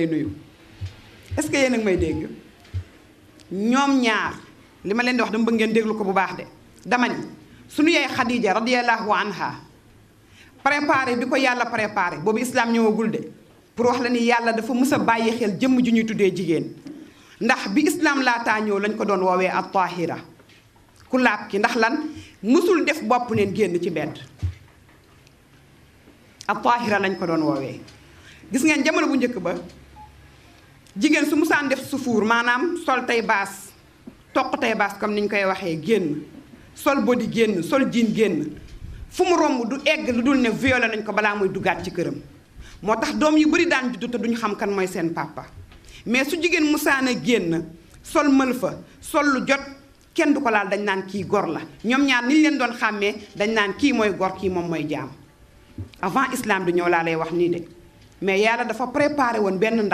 nuyu est-ce que yéen a ngi may dégg ñoom ñaar li ma leen di wax dama bëgg ngeen déglu ko bu baax de dama ni suñu yaay Khadija radiyallahu anha préparé bi ko yàlla préparé boobu islam ñëwagul de pour wax la ni yàlla dafa mës a bàyyi xel jëmm ju ñuy tuddee jigéen ndax bi islam laataa ñëw lañ ko doon woowee at-tahira ku laab ki ndax lan mësul def bopp neen génn ci bedd at-tahira lañ ko doon woowee gis ngeen jamono bu njëkk ba jigéen su musaan def sufuur maanaam sol tay baas toq tay baas comme niñ koy waxee génn sol body génn sol jiin génn fu mu romb du egg lu dul ne violé nañ ko balaa muy duggaat ci këram moo tax doom yu bari daan juddu te duñu xam kan mooy seen papa mais su jigéen musaan a génn sol mël fa sol lu jot kenn du ko laal dañ naan kii gor la ñoom ñaar niñ leen doon xàmmee dañ naan kii mooy gor kii moom mooy jaam avant islam du ñëw laa lay wax nii de mais yàlla dafa préparé woon benn ndaw